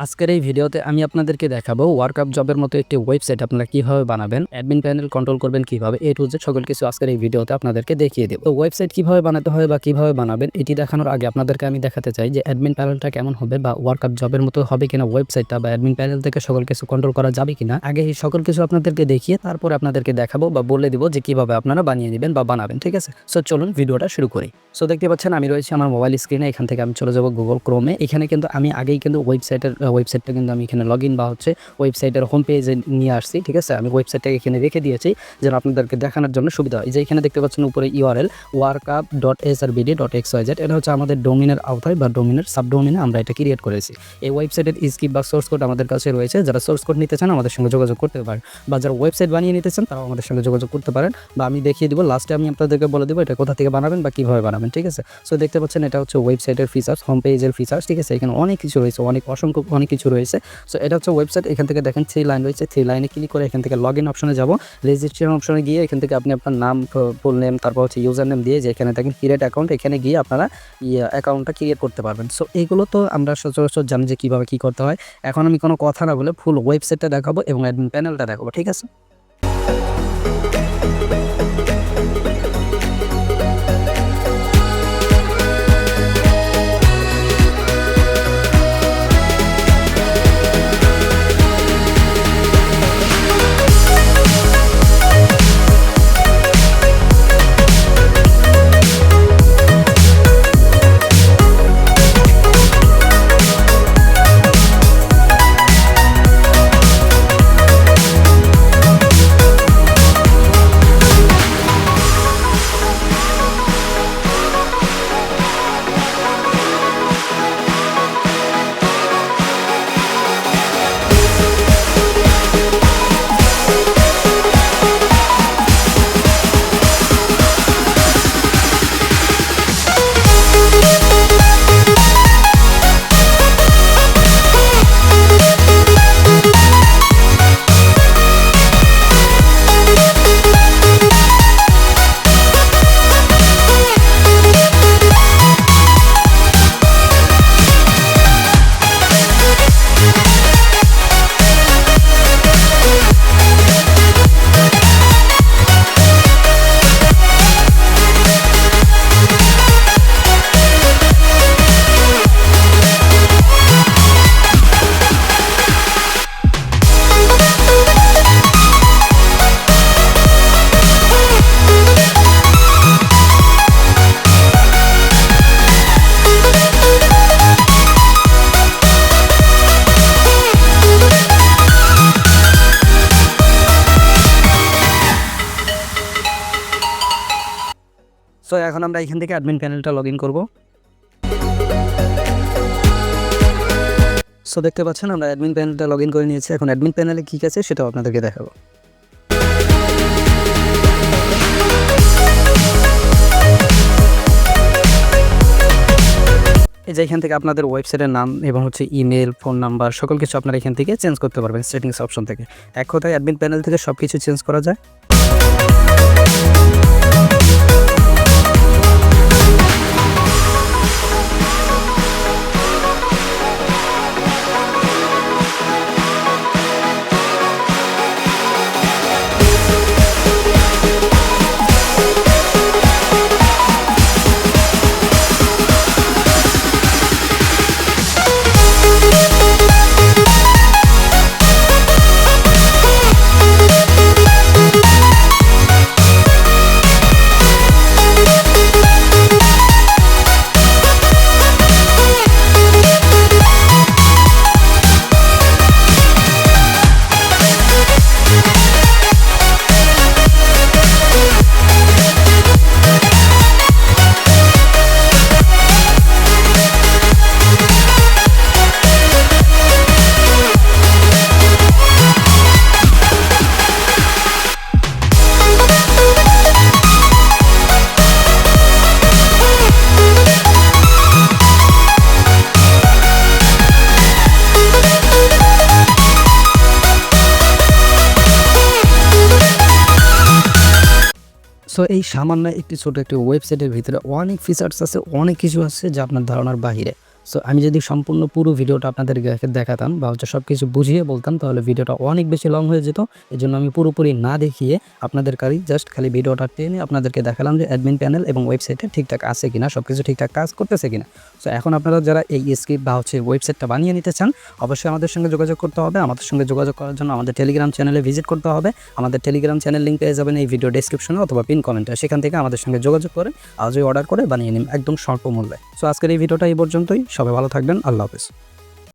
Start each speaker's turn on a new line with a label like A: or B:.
A: আজকের এই ভিডিওতে আমি আপনাদেরকে দেখাবো ওয়ার্কআপ জবের মতো একটি ওয়েবসাইট আপনারা কিভাবে বানাবেন, অ্যাডমিন প্যানেল কন্ট্রোল করবেন কিভাবে, এ টু জেড সকল কিছু আজকের এই ভিডিওতে আপনাদেরকে দেখিয়ে দেব। তো ওয়েবসাইট কিভাবে বানাতে হয় বা কিভাবে বানাবেন এটি দেখানোর আগে আপনাদেরকে আমি দেখাতে চাই যে অ্যাডমিন প্যানেলটা কেমন হবে বা ওয়ার্কআপ জবের মতো হবে কিনা ওয়েবসাইটটা বা অ্যাডমিন প্যানেল থেকে সকল কিছু কন্ট্রোল করা যাবে কিনা। আগে এই সকল কিছু আপনাদেরকে দেখিয়ে তারপরে আপনাদেরকে দেখাবো বা বলে দিব যে কিভাবে আপনারা বানিয়ে নেবেন বা বানাবেন। ঠিক আছে, সো চলুন ভিডিওটা শুরু করি। সো দেখতে পাচ্ছেন আমি রয়েছি আমার মোবাইল স্ক্রিনে। এখান থেকে আমি চলে যাব গুগল ক্রোমে। এখানে কিন্তু আমি আগেই কিন্তু ওয়েবসাইটটা কিন্তু আমি এখানে লগ ইন বা হচ্ছে ওয়েবসাইটের হোম পেজে নিয়ে আসছি। ঠিক আছে, আমি ওয়েবসাইটটাকে এখানে রেখে দিয়েছি যেন আপনাদেরকে দেখানোর জন্য সুবিধা হয়। যে এখানে দেখতে পাচ্ছেন উপরে ইউআরএল workup.srbd.xyz, এটা হচ্ছে আমাদের ডোমিনের আওতায় বা ডোমিনের সাবডোমিনে আমরা এটা ক্রিয়েট করেছি। এই ওয়েবসাইটের স্ক্রিপ্ট বা সোর্স কোড আমাদের কাছে রয়েছে। যারা সোর্স কোড নিতে চান আমাদের সঙ্গে যোগাযোগ করতে পারেন, বা যারা ওয়েবসাইট বানিয়ে নিতে চান তারাও আমাদের সঙ্গে যোগাযোগ করতে পারেন, বা আমি দেখিয়ে দিব লাস্টে। আমি আপনাদেরকে বলে দেবো এটা কোথা থেকে বানাবেন বা কীভাবে বানাবেন। ঠিক আছে, সো দেখতে পাচ্ছেন এটা হচ্ছে ওয়েবসাইটের ফিচার্স, হোম পেজের ফিচার্স। ঠিক আছে, এখানে অনেক কিছু রয়েছে, অসংখ্য অনেক কিছু রয়েছে। সো এটা হচ্ছে ওয়েবসাইট। এখান থেকে দেখেন 3 লাইন রয়েছে। 3 লাইনে ক্লিক করে এখান থেকে লগ ইন অপশনে যাব। রেজিস্ট্রেশন অপশনে গিয়ে এখান থেকে আপনি আপনার নাম, ফুল নেম, তারপর হচ্ছে ইউজার নেম দিয়ে যে এখানে দেখেন ক্রিয়েট অ্যাকাউন্ট, এখানে গিয়ে আপনারা অ্যাকাউন্টটা ক্রিয়েট করতে পারবেন। সো এইগুলো তো আমরা সচরাচর জানি যে কীভাবে কী করতে হয়। এখন আমি কোনো কথা না বলে ফুল ওয়েবসাইটটা দেখাবো এবং অ্যাডমিন প্যানেলটা দেখাবো। ঠিক আছে, সো এখন আমরা এখান থেকে অ্যাডমিন প্যানেলটা লগ ইন করবো। সো দেখতে পাচ্ছেন আমরা অ্যাডমিন প্যানেলটা লগ ইন করে নিয়েছি। এখন অ্যাডমিন প্যানেলে কী আছে সেটাও আপনাদেরকে দেখাবো। এই যে এখান থেকে আপনাদের ওয়েবসাইটের নাম এবং হচ্ছে ইমেল, ফোন নাম্বার সকল কিছু আপনারা এখান থেকে চেঞ্জ করতে পারবেন সেটিংস অপশন থেকে। এক কথায় অ্যাডমিন প্যানেল থেকে সব কিছু চেঞ্জ করা যায়। সো এই সামান্য একটি ছোট একটি ওয়েবসাইটের ভিতরে অনেক ফিচার্স আছে, অনেক কিছু আছে যা আপনার ধারণার বাহিরে। সো আমি যদি সম্পূর্ণ পুরো ভিডিওটা আপনাদেরকে দেখাতাম বা হচ্ছে সব কিছু বুঝিয়ে বলতাম তাহলে ভিডিওটা অনেক বেশি লং হয়ে যেত। এই জন্য আমি পুরোপুরি না দেখিয়ে আপনাদের জাস্ট খালি ভিডিওটা টেনে আপনাদেরকে দেখালাম যে অ্যাডমিন প্যানেল এবং ওয়েবসাইটে ঠিকঠাক আছে কিনা, সব কিছু ঠিকঠাক কাজ করতেছে কিনা। সো এখন আপনারা যারা এই স্ক্রিপ্ট বা হচ্ছে ওয়েবসাইটটা বানিয়ে নিতে চান অবশ্যই আমাদের সঙ্গে যোগাযোগ করতে হবে। আমাদের সঙ্গে যোগাযোগ করার জন্য আমাদের টেলিগ্রাম চ্যানেলে ভিজিট করতে হবে। আমাদের টেলিগ্রাম চ্যানেল লিঙ্ক পেয়ে যাবেন এই ভিডিও ডেসক্রিপশনে অথবা পিন কমেন্টে, সেখান থেকে আমাদের সঙ্গে যোগাযোগ করে আজই অর্ডার করে বানিয়ে নিন একদম স্বল্প মূল্যে। সো আজকের এই ভিডিওটা এই পর্যন্তই, সবাই ভালো থাকবেন, আল্লাহ হাফেজ।